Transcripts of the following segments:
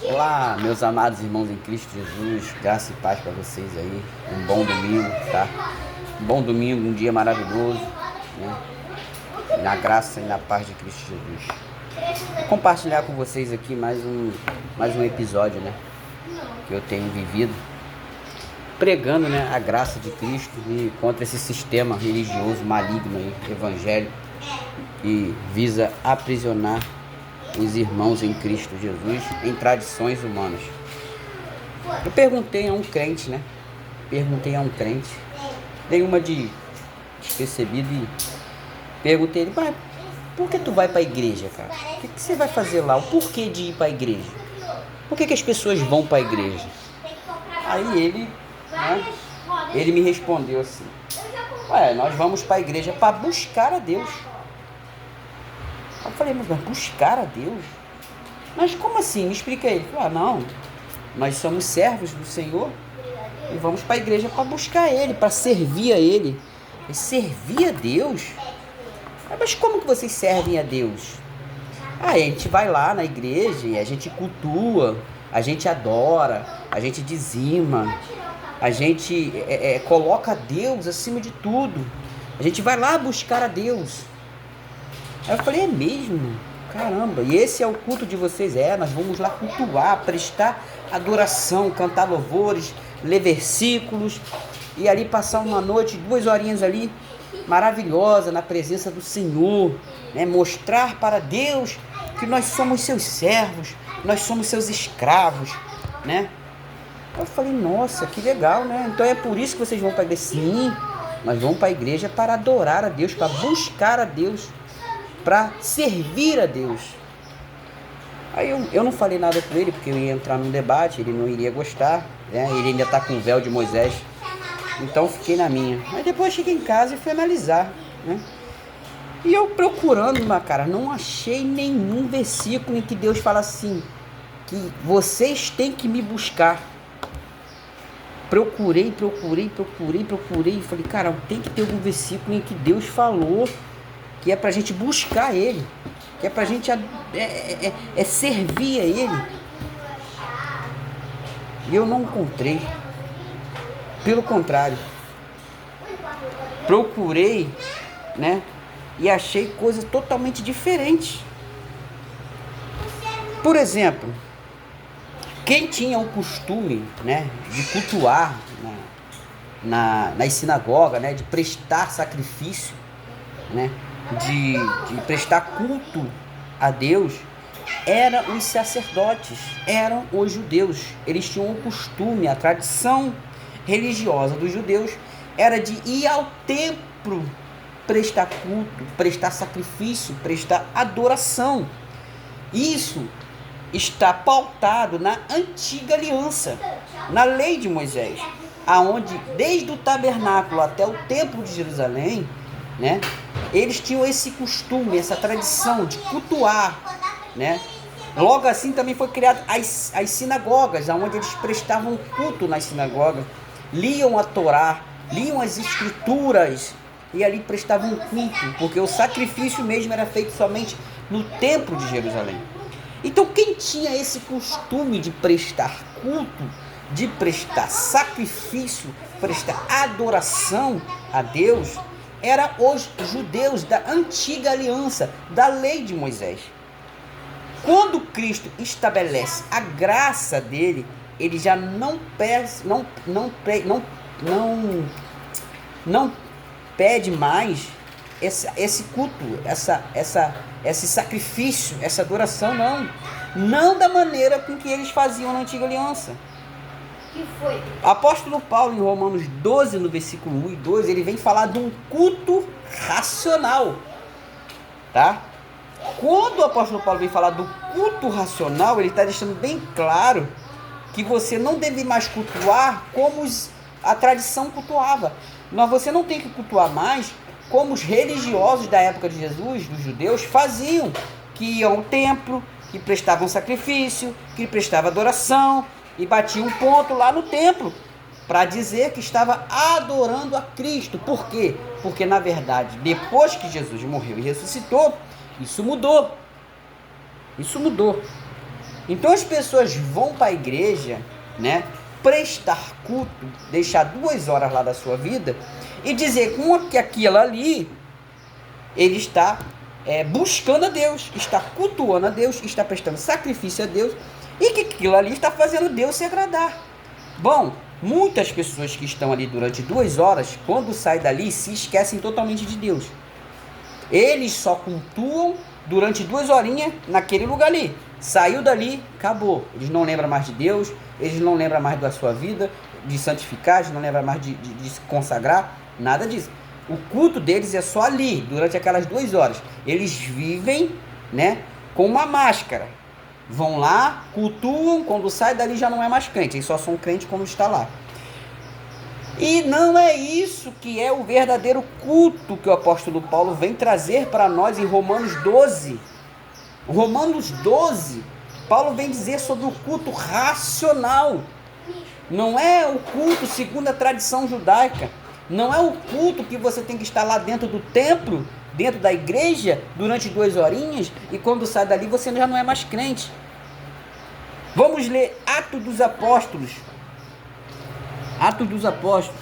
Olá, meus amados irmãos em Cristo Jesus, graça e paz para vocês aí. Um bom domingo, tá? Um bom domingo, um dia maravilhoso, né? Na graça e na paz de Cristo Jesus. Vou compartilhar com vocês aqui mais um episódio, né? Que eu tenho vivido, pregando, né, a graça de Cristo e contra esse sistema religioso maligno aí, evangélico, que visa aprisionar os irmãos em Cristo Jesus em tradições humanas. Eu perguntei a um crente, né? Dei uma de despercebido e perguntei ele, mas por que tu vai para a igreja, cara? O que você vai fazer lá? O porquê de ir para a igreja? Por que as pessoas vão para a igreja? Aí ele, né, ele me respondeu assim, nós vamos para a igreja para buscar a Deus. Eu falei, mas buscar a Deus? Mas como assim? Me explica aí. Ele falou, não, nós somos servos do Senhor e vamos para a igreja para buscar Ele, para servir a Ele. E servir a Deus? Mas como que vocês servem a Deus? A gente vai lá na igreja e a gente cultua, a gente adora, a gente dizima, a gente coloca Deus acima de tudo. A gente vai lá buscar a Deus. Aí eu falei, é mesmo? Caramba, e esse é o culto de vocês? Nós vamos lá cultuar, prestar adoração, cantar louvores, ler versículos, e ali passar uma noite, 2 horinhas ali, maravilhosa, na presença do Senhor, né? Mostrar para Deus que nós somos seus servos, nós somos seus escravos, né? Eu falei, nossa, que legal, né? Então é por isso que vocês vão para a igreja? Sim, nós vamos para a igreja para adorar a Deus, para buscar a Deus, para servir a Deus. Aí eu não falei nada com ele, porque eu ia entrar num debate, ele não iria gostar, né? Ele ainda está com o véu de Moisés, então fiquei na minha. Mas depois cheguei em casa e fui analisar, né? E eu procurando, cara, não achei nenhum versículo em que Deus fala assim, que vocês têm que me buscar. Procurei, e falei, cara, tem que ter algum versículo em que Deus falou que é pra gente buscar Ele, que é pra gente servir a Ele. E eu não encontrei. Pelo contrário, procurei, né, e achei coisas totalmente diferentes. Por exemplo, quem tinha o costume, né, de cultuar nas sinagogas, né, de prestar sacrifício, né, de prestar culto a Deus, eram os sacerdotes, eram os judeus. Eles tinham o costume, a tradição religiosa dos judeus era de ir ao templo prestar culto, prestar sacrifício, prestar adoração. Isso está pautado na antiga aliança, na lei de Moisés, aonde desde o tabernáculo até o templo de Jerusalém, né, eles tinham esse costume, essa tradição de cultuar, né? Logo assim também foi criado as sinagogas, onde eles prestavam culto nas sinagogas, liam a Torá, liam as escrituras e ali prestavam culto, porque o sacrifício mesmo era feito somente no templo de Jerusalém. Então quem tinha esse costume de prestar culto, de prestar sacrifício, prestar adoração a Deus, eram os judeus da antiga aliança, da lei de Moisés. Quando Cristo estabelece a graça dele, ele já não pede mais esse culto, esse sacrifício, essa adoração, não da maneira com que eles faziam na antiga aliança. Apóstolo Paulo, em Romanos 12, no versículo 1 e 2, ele vem falar de um culto racional, tá? Quando o apóstolo Paulo vem falar do culto racional, ele está deixando bem claro que você não deve mais cultuar como a tradição cultuava. Mas você não tem que cultuar mais como os religiosos da época de Jesus, dos judeus, faziam, que iam ao templo, que prestavam sacrifício, que prestavam adoração e batiam um ponto lá no templo para dizer que estava adorando a Cristo. Por quê? Porque na verdade, depois que Jesus morreu e ressuscitou, isso mudou. Então as pessoas vão para a igreja, né, prestar culto, deixar 2 horas lá da sua vida e dizer que aquilo ali ele está buscando a Deus, está cultuando a Deus, está prestando sacrifício a Deus e que aquilo ali está fazendo Deus se agradar. Bom, muitas pessoas que estão ali durante 2 horas, quando saem dali, se esquecem totalmente de Deus. Eles só cultuam durante 2 horinhas naquele lugar ali. Saiu dali, acabou. Eles não lembram mais de Deus, eles não lembram mais da sua vida, de santificar, eles não lembram mais de se consagrar, nada disso. O culto deles é só ali, durante aquelas 2 horas. Eles vivem, né, com uma máscara. Vão lá, cultuam, quando sai dali já não é mais crente, eles só são crentes quando está lá. E não é isso que é o verdadeiro culto que o apóstolo Paulo vem trazer para nós em Romanos 12. Romanos 12, Paulo vem dizer sobre o culto racional. Não é o culto segundo a tradição judaica. Não é o culto que você tem que estar lá dentro do templo, dentro da igreja, durante 2 horinhas, e quando sai dali você já não é mais crente. Vamos ler Atos dos Apóstolos. Atos dos Apóstolos,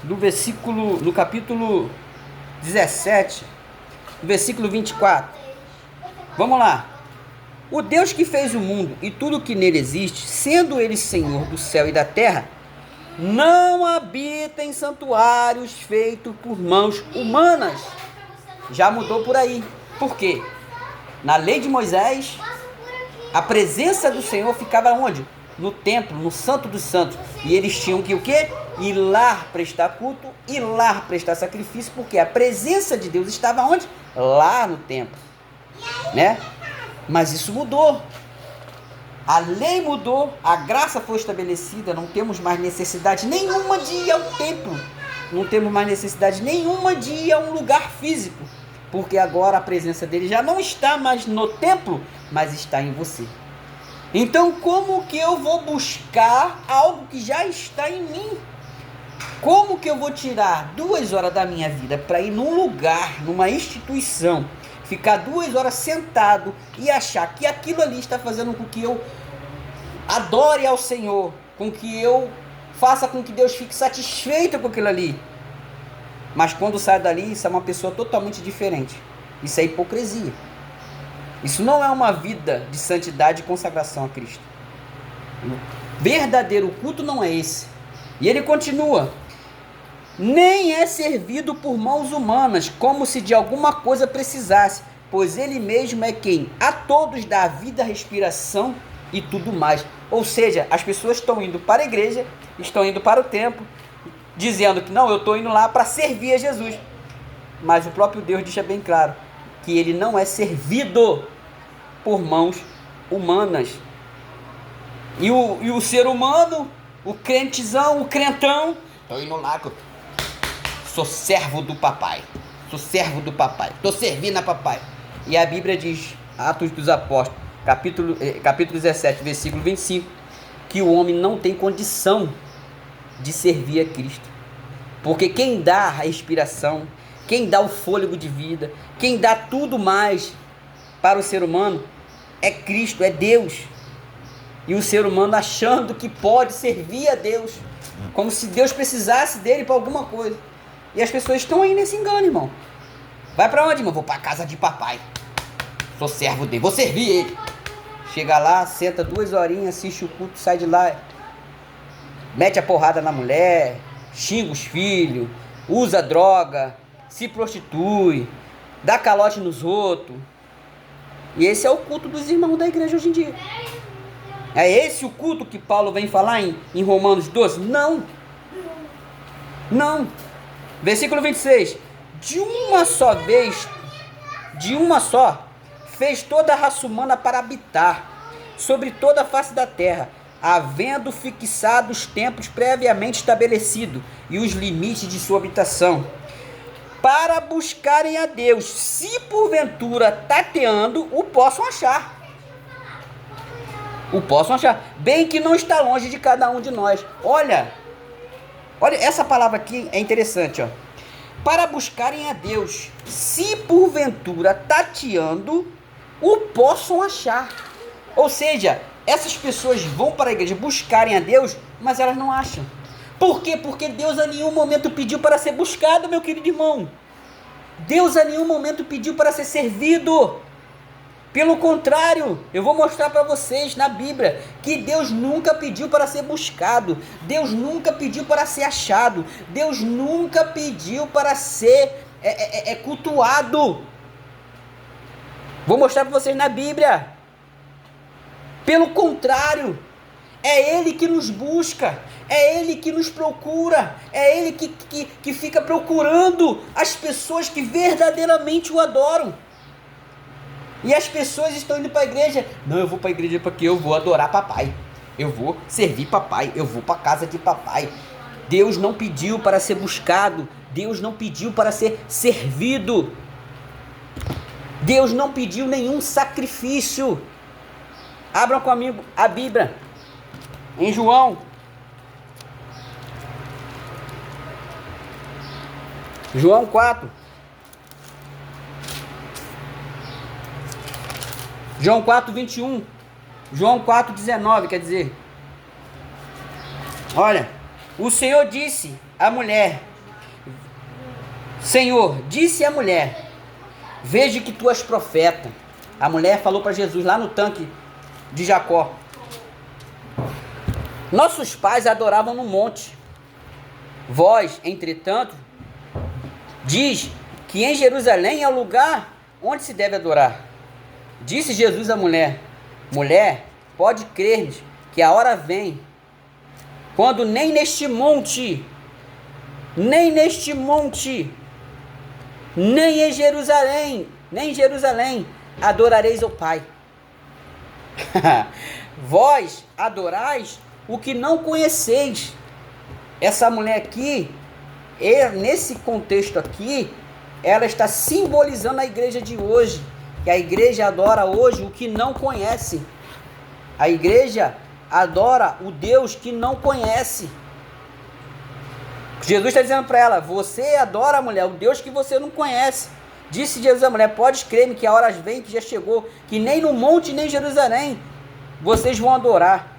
no capítulo 17, versículo 24. Vamos lá. O Deus que fez o mundo e tudo o que nele existe, sendo ele Senhor do céu e da terra, não habita em santuários feitos por mãos humanas. Já mudou por aí. Por quê? Na lei de Moisés, a presença do Senhor ficava onde? No templo, no Santo dos Santos. E eles tinham que o quê? Ir lá prestar culto, ir lá prestar sacrifício, porque a presença de Deus estava onde? Lá no templo, né? Mas isso mudou. A lei mudou, a graça foi estabelecida, não temos mais necessidade nenhuma de ir ao templo. Não temos mais necessidade nenhuma de ir a um lugar físico. Porque agora a presença dele já não está mais no templo, mas está em você. Então como que eu vou buscar algo que já está em mim? Como que eu vou tirar 2 horas da minha vida para ir num lugar, numa instituição, ficar 2 horas sentado e achar que aquilo ali está fazendo com que eu adore ao Senhor, com que eu faça com que Deus fique satisfeito com aquilo ali? Mas quando sai dali, isso é uma pessoa totalmente diferente. Isso é hipocrisia. Isso não é uma vida de santidade e consagração a Cristo. O verdadeiro culto não é esse. E ele continua: nem é servido por mãos humanas, como se de alguma coisa precisasse, pois ele mesmo é quem a todos dá a vida, a respiração e tudo mais. Ou seja, as pessoas estão indo para a igreja, estão indo para o templo, dizendo que não, eu estou indo lá para servir a Jesus. Mas o próprio Deus deixa bem claro que ele não é servido por mãos humanas. E o ser humano, o crentezão, o crentão, estou indo lá, sou servo do papai, estou servindo a papai. E a Bíblia diz, Atos dos Apóstolos, capítulo 17, versículo 25, que o homem não tem condição de servir a Cristo. Porque quem dá a respiração, quem dá o fôlego de vida, quem dá tudo mais para o ser humano é Cristo, é Deus. E o ser humano achando que pode servir a Deus, como se Deus precisasse dele para alguma coisa. E as pessoas estão aí nesse engano, irmão. Vai para onde, irmão? Vou para a casa de papai. Sou servo dele, vou servir ele. Chega lá, senta 2 horinhas, assiste o culto, sai de lá, mete a porrada na mulher, xinga os filhos, usa droga, se prostitui, dá calote nos outros. E esse é o culto dos irmãos da igreja hoje em dia. É esse o culto que Paulo vem falar em Romanos 12? Não. Não. Versículo 26. De uma só, fez toda a raça humana para habitar sobre toda a face da terra, havendo fixado os tempos previamente estabelecidos e os limites de sua habitação, para buscarem a Deus, se porventura tateando o possam achar. O possam achar, bem que não está longe de cada um de nós. Olha, essa palavra aqui é interessante, ó. Para buscarem a Deus, se porventura tateando o possam achar. Ou seja, Essas pessoas vão para a igreja buscarem a Deus, mas elas não acham. Por quê? Porque Deus a nenhum momento pediu para ser buscado, meu querido irmão. Deus a nenhum momento pediu para ser servido. Pelo contrário, eu vou mostrar para vocês na Bíblia que Deus nunca pediu para ser buscado. Deus nunca pediu para ser achado. Deus nunca pediu para ser cultuado. Vou mostrar para vocês na Bíblia. Pelo contrário, é Ele que nos busca, é Ele que nos procura, é Ele que fica procurando as pessoas que verdadeiramente o adoram. E as pessoas estão indo para a igreja. Não, eu vou para a igreja porque eu vou adorar papai, eu vou servir papai, eu vou para a casa de papai. Deus não pediu para ser buscado, Deus não pediu para ser servido, Deus não pediu nenhum sacrifício. Abram comigo a Bíblia, em João. João 4. João 4, 21. João 4, 19, quer dizer. Olha, o Senhor disse à mulher. Senhor, disse à mulher, veja que tu és profeta. A mulher falou para Jesus lá no tanque de Jacó. Nossos pais adoravam no monte. Vós, entretanto, diz que em Jerusalém é o lugar onde se deve adorar. Disse Jesus à mulher, mulher, pode crer-me que a hora vem, quando nem neste monte, nem em Jerusalém, adorareis ao Pai. Vós adorais o que não conheceis. Essa mulher aqui, nesse contexto aqui, ela está simbolizando a igreja de hoje, que a igreja adora hoje o que não conhece. A igreja adora o Deus que não conhece. Jesus está dizendo para ela, você adora, mulher, o Deus que você não conhece. Disse Jesus à mulher, podes crer-me que a hora vem, que já chegou, que nem no monte, nem em Jerusalém, vocês vão adorar.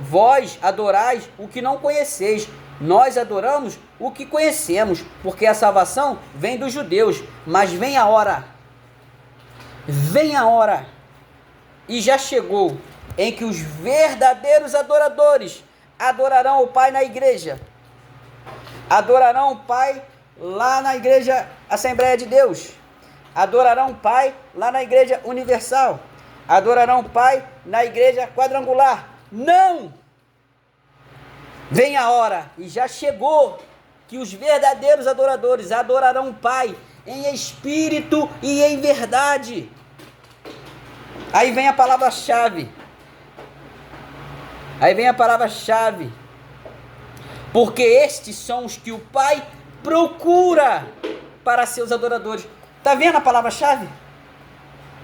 Vós adorais o que não conheceis, nós adoramos o que conhecemos, porque a salvação vem dos judeus. Mas vem a hora, e já chegou, em que os verdadeiros adoradores adorarão o Pai na igreja. Adorarão o Pai lá na igreja Assembleia de Deus. Adorarão o Pai lá na igreja Universal. Adorarão o Pai na igreja Quadrangular. Não! Vem a hora, e já chegou, que os verdadeiros adoradores adorarão o Pai em espírito e em verdade. Aí vem a palavra-chave. Porque estes são os que o Pai procura para seus adoradores. Está vendo a palavra-chave?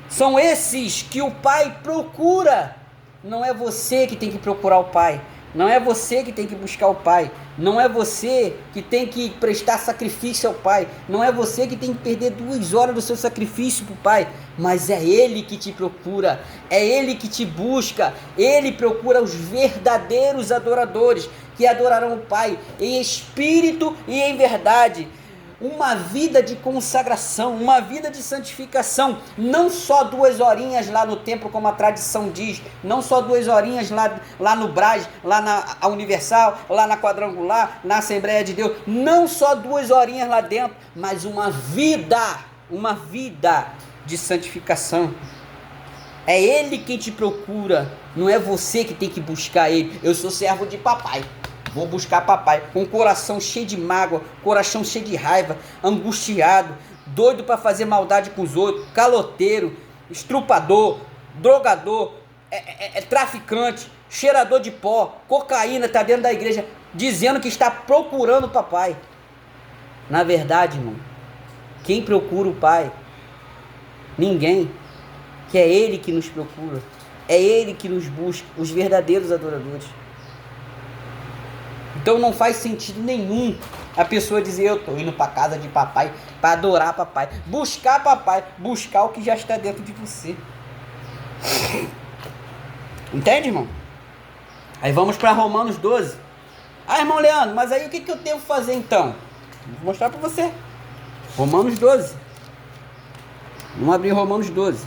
São esses que o Pai procura. Não é você que tem que procurar o Pai. Não é você que tem que buscar o Pai. Não é você que tem que prestar sacrifício ao Pai. Não é você que tem que perder 2 horas do seu sacrifício para o Pai. Mas é Ele que te procura. É Ele que te busca. Ele procura os verdadeiros adoradores que adorarão o Pai em espírito e em verdade. Uma vida de consagração, uma vida de santificação, não só 2 horinhas lá no templo, como a tradição diz, não só 2 horinhas lá no Brás, lá na Universal, lá na Quadrangular, na Assembleia de Deus, não só 2 horinhas lá dentro, mas uma vida de santificação. É Ele quem te procura, não é você que tem que buscar Ele. Eu sou servo de papai. Vou buscar papai com o coração cheio de mágoa, coração cheio de raiva, angustiado, doido para fazer maldade com os outros, caloteiro, estrupador, drogador, traficante, cheirador de pó, cocaína, está dentro da igreja, dizendo que está procurando o papai. Na verdade, irmão, quem procura o Pai? Ninguém. Que é Ele que nos procura, é Ele que nos busca, os verdadeiros adoradores. Então não faz sentido nenhum a pessoa dizer, eu estou indo para a casa de papai, para adorar papai, buscar o que já está dentro de você. Entende, irmão? Aí vamos para Romanos 12. Ah, irmão Leandro, mas aí o que eu devo fazer então? Vou mostrar para você. Romanos 12. Vamos abrir Romanos 12.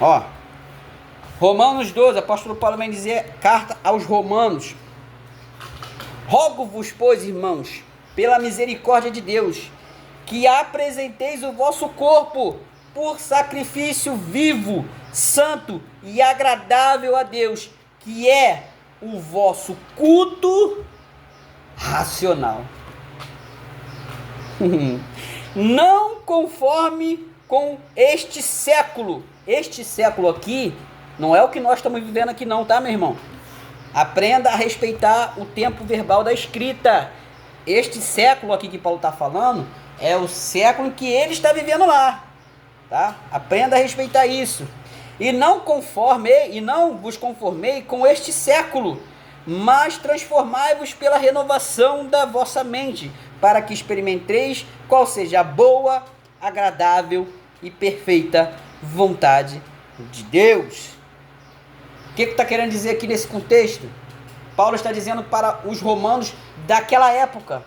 Ó, Romanos 12, apóstolo Paulo vem dizer, carta aos Romanos. Rogo-vos, pois, irmãos, pela misericórdia de Deus, que apresenteis o vosso corpo por sacrifício vivo, santo e agradável a Deus, que é o vosso culto racional. Não conforme com este século. Este século aqui não é o que nós estamos vivendo aqui não, tá, meu irmão? Aprenda a respeitar o tempo verbal da escrita. Este século aqui que Paulo está falando é o século que ele está vivendo lá, tá? Aprenda a respeitar isso. E não vos conformei com este século, mas transformai-vos pela renovação da vossa mente, para que experimenteis qual seja a boa, agradável e perfeita vontade de Deus. O que está querendo dizer aqui nesse contexto? Paulo está dizendo para os romanos daquela época,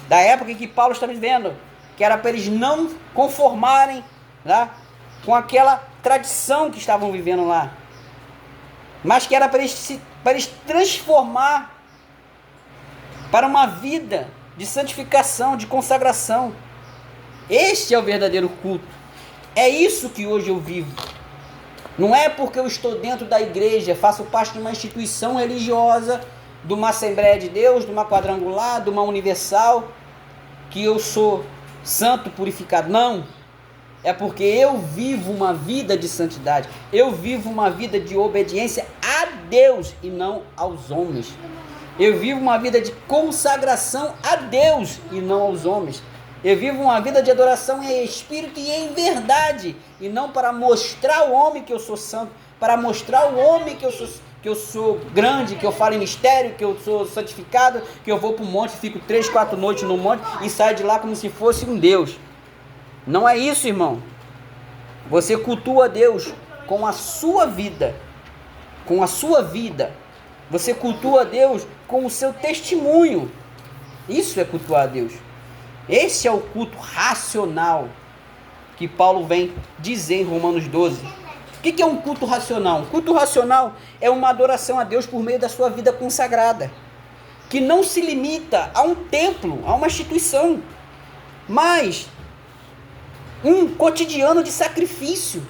da época em que Paulo está vivendo, que era para eles não conformarem, né, com aquela tradição que estavam vivendo lá, mas que era para eles transformar para uma vida de santificação, de consagração. Este é o verdadeiro culto. É isso que hoje eu vivo. Não é porque eu estou dentro da igreja, faço parte de uma instituição religiosa, de uma Assembleia de Deus, de uma Quadrangular, de uma Universal, que eu sou santo purificado. Não. É porque eu vivo uma vida de santidade. Eu vivo uma vida de obediência a Deus e não aos homens. Eu vivo uma vida de consagração a Deus e não aos homens. Eu vivo uma vida de adoração em espírito e em verdade, e não para mostrar ao homem que eu sou santo, para mostrar ao homem que eu sou grande, que eu falo em mistério, que eu sou santificado, que eu vou para o monte, fico 3, 4 noites no monte e saio de lá como se fosse um Deus. Não é isso, irmão. Você cultua a Deus com a sua vida, com a sua vida. Você cultua a Deus com o seu testemunho. Isso é cultuar a Deus. Esse é o culto racional que Paulo vem dizer em Romanos 12. O que é um culto racional? Um culto racional é uma adoração a Deus por meio da sua vida consagrada, que não se limita a um templo, a uma instituição, mas um cotidiano de sacrifício,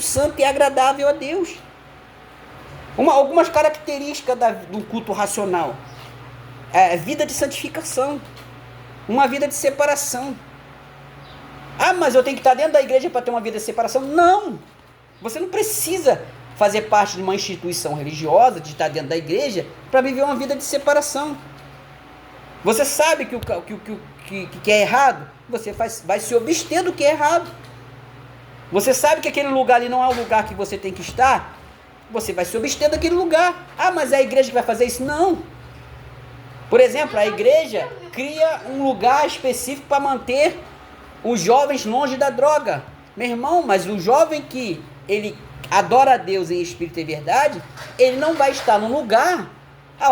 santo e agradável a Deus. Algumas características do culto racional. Vida de santificação, uma vida de separação. Ah, mas eu tenho que estar dentro da igreja para ter uma vida de separação? Não! Você não precisa fazer parte de uma instituição religiosa, de estar dentro da igreja, para viver uma vida de separação. Você sabe que o que é errado, você vai se abster do que é errado. Você sabe que aquele lugar ali não é o lugar que você tem que estar, você vai se abster daquele lugar. Ah, mas é a igreja que vai fazer isso? Não! Por exemplo, a igreja cria um lugar específico para manter os jovens longe da droga. Meu irmão, mas o jovem que ele adora a Deus em espírito e verdade, ele não vai estar num lugar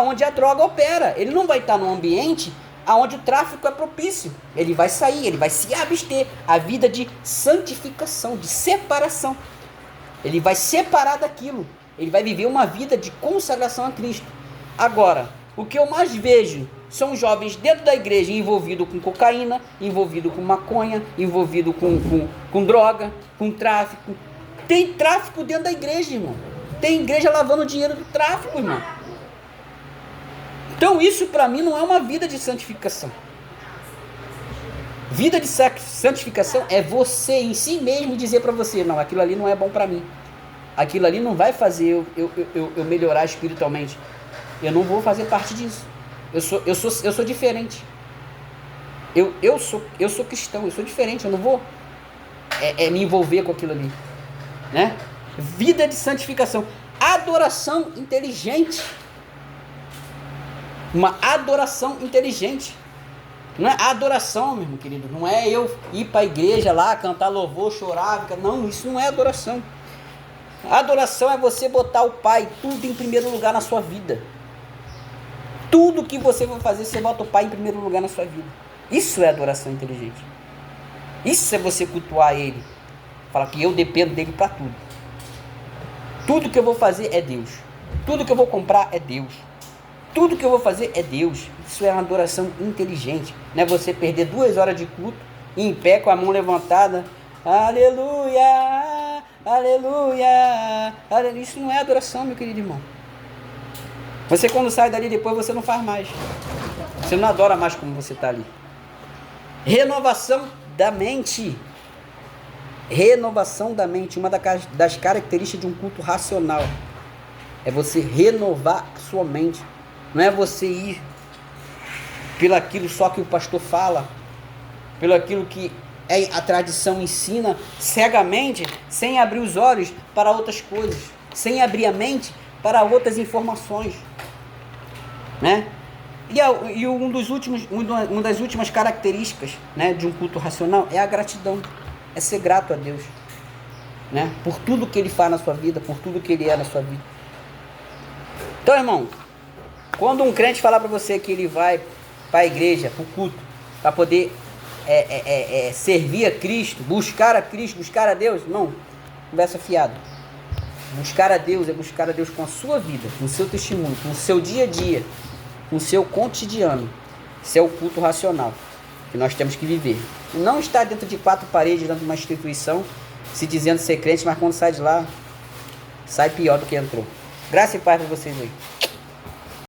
onde a droga opera. Ele não vai estar num ambiente onde o tráfico é propício. Ele vai sair, ele vai se abster. A vida de santificação, de separação. Ele vai separar daquilo. Ele vai viver uma vida de consagração a Cristo. Agora, o que eu mais vejo são jovens dentro da igreja envolvidos com cocaína, envolvidos com maconha, envolvidos com droga, com tráfico. Tem tráfico dentro da igreja, irmão. Tem igreja lavando dinheiro do tráfico, irmão. Então isso para mim não é uma vida de santificação. Vida de santificação é você em si mesmo dizer para você, não, aquilo ali não é bom para mim. Aquilo ali não vai fazer eu melhorar espiritualmente. Eu não vou fazer parte disso. Eu sou diferente. Eu sou cristão, eu sou diferente. Eu não vou me envolver com aquilo ali, né? Vida de santificação, adoração inteligente. Uma adoração inteligente. Não é adoração, meu irmão querido. Não é eu ir para a igreja lá, cantar louvor, chorar. Não, isso não é adoração. Adoração é você botar o Pai tudo em primeiro lugar na sua vida. Tudo que você vai fazer, você bota o Pai em primeiro lugar na sua vida. Isso é adoração inteligente. Isso é você cultuar Ele. Falar que eu dependo dele para tudo. Tudo que eu vou fazer é Deus. Tudo que eu vou comprar é Deus. Tudo que eu vou fazer é Deus. Isso é uma adoração inteligente. Não é você perder 2 horas de culto em pé com a mão levantada. Aleluia, aleluia, aleluia. Isso não é adoração, meu querido irmão. Você quando sai dali depois você não faz mais. Você não adora mais como você está ali. Renovação da mente. Renovação da mente. Uma das características de um culto racional é você renovar sua mente. Não é você ir pelo aquilo só que o pastor fala, pelo aquilo que a tradição ensina cegamente, sem abrir os olhos para outras coisas, sem abrir a mente para outras informações, né? E uma das últimas características, né, de um culto racional é a gratidão, é ser grato a Deus, né, por tudo que Ele faz na sua vida, por tudo que Ele é na sua vida. Então, irmão, quando um crente falar para você que ele vai para a igreja, para o culto, para poder servir a Cristo, buscar a Deus, não, conversa fiada. Buscar a Deus é buscar a Deus com a sua vida, com o seu testemunho, com o seu dia a dia, com o seu cotidiano. Isso é o culto racional que nós temos que viver. E não estar dentro de 4 paredes, dentro de uma instituição, se dizendo ser crente, mas quando sai de lá, sai pior do que entrou. Graça e paz para vocês aí.